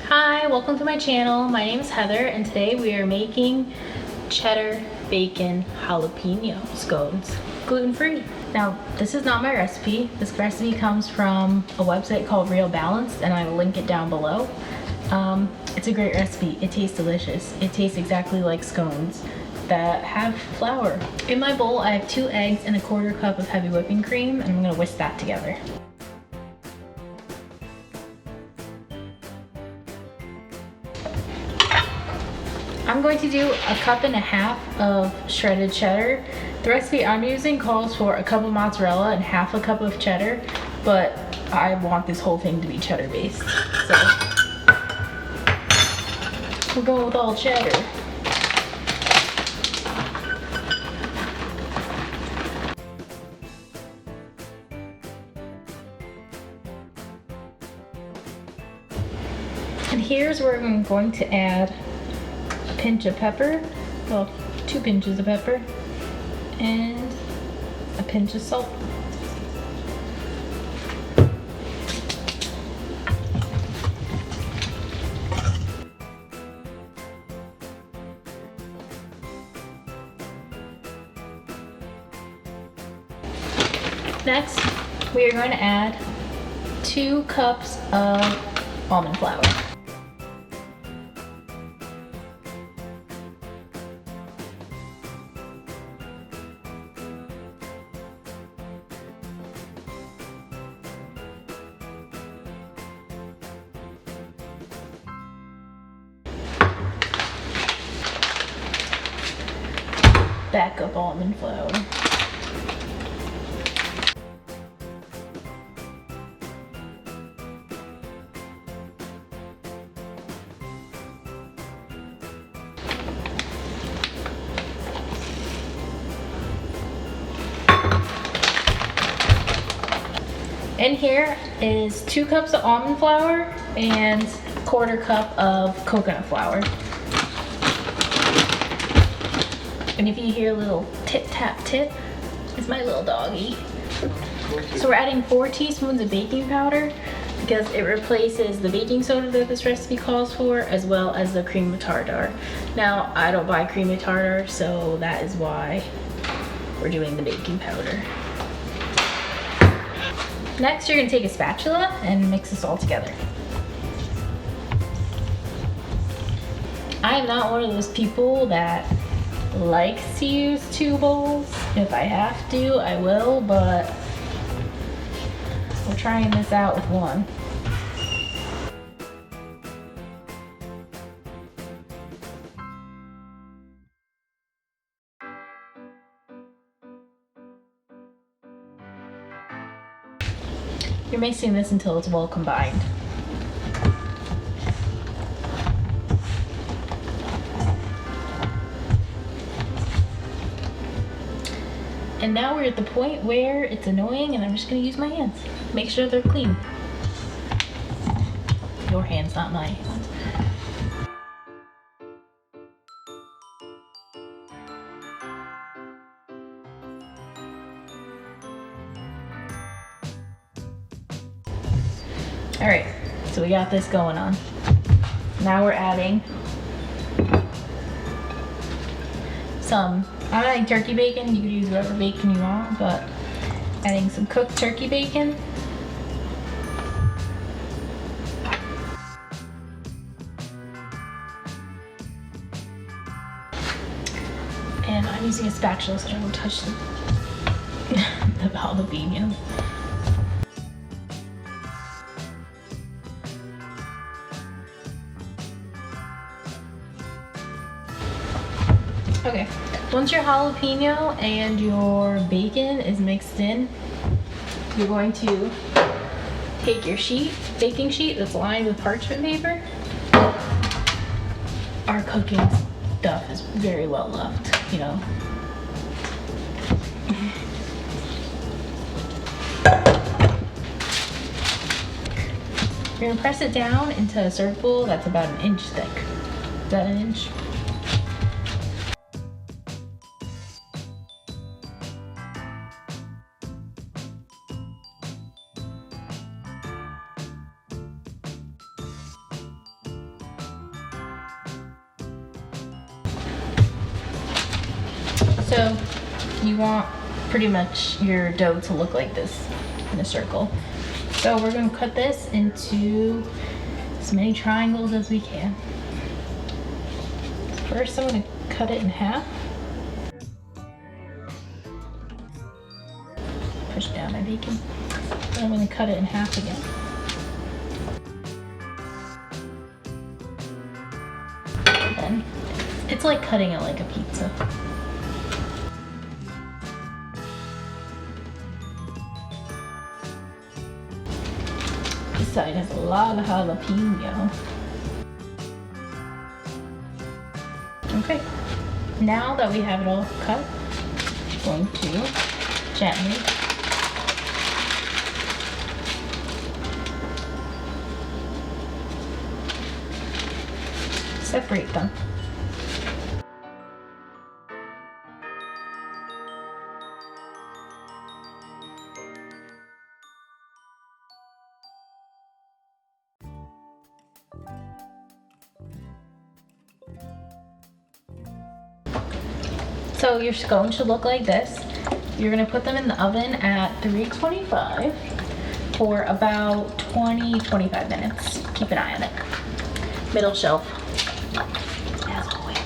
Hi, welcome to my channel. My name is Heather and today we are making cheddar bacon jalapeno scones, gluten-free. Now, this is not my recipe. This recipe comes from a website called Real Balanced and I will link it down below. It's a great recipe. It tastes delicious. It tastes exactly like scones that have flour. In my bowl, I have 2 eggs and a 1/4 cup of heavy whipping cream, and I'm gonna whisk that together. I'm going to do 1.5 cups of shredded cheddar. The recipe I'm using calls for 1 cup of mozzarella and 1/2 cup of cheddar, but I want this whole thing to be cheddar based. So we're going with all cheddar. And here's where I'm going to add a pinch of pepper, well, 2 pinches of pepper, and a pinch of salt. Next, we are going to add 2 cups of almond flour. Backup almond flour. In here is 2 cups of almond flour and 1/4 cup of coconut flour. And if you hear a little tip tap tip, it's my little doggy. So we're adding 4 teaspoons of baking powder because it replaces the baking soda that this recipe calls for, as well as the cream of tartar. Now, I don't buy cream of tartar, so that is why we're doing the baking powder. Next, you're gonna take a spatula and mix this all together. I am not one of those people that likes to use 2 bowls. If I have to, I will, but we're trying this out with 1. You're mixing this until it's well combined. And now we're at the point where it's annoying and I'm just gonna use my hands. Make sure they're clean. Your hands, not my hands. All right, so we got this going on. Now we're adding I'm adding turkey bacon. You could use whatever bacon you want, but adding some cooked turkey bacon. And I'm using a spatula so I don't touch the jalapeno. Okay, once your jalapeno and your bacon is mixed in, you're going to take your baking sheet that's lined with parchment paper. Our cooking stuff is very well loved, you know. You're gonna press it down into a circle that's about 1 inch thick. Is that 1 inch? So you want pretty much your dough to look like this in a circle. So we're gonna cut this into as many triangles as we can. First, I'm gonna cut it in half. Push down my bacon. Then I'm gonna cut it in half again. And then it's like cutting it like a pizza. This side has a lot of jalapeno. Okay, now that we have it all cut, I'm going to gently separate them. So your scone should look like this. You're gonna put them in the oven at 325 for about 20-25 minutes. Keep an eye on it. Middle shelf, as always.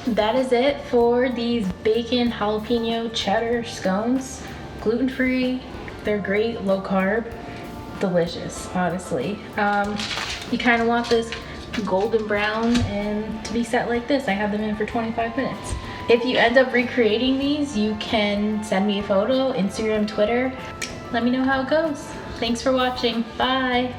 That is it for these bacon jalapeno cheddar scones. Gluten-free, they're great, low carb. Delicious, honestly. You kind of want this golden brown and to be set like this. I have them in for 25 minutes. If you end up recreating these, you can send me a photo, Instagram, Twitter. Let me know how it goes. Thanks for watching. Bye.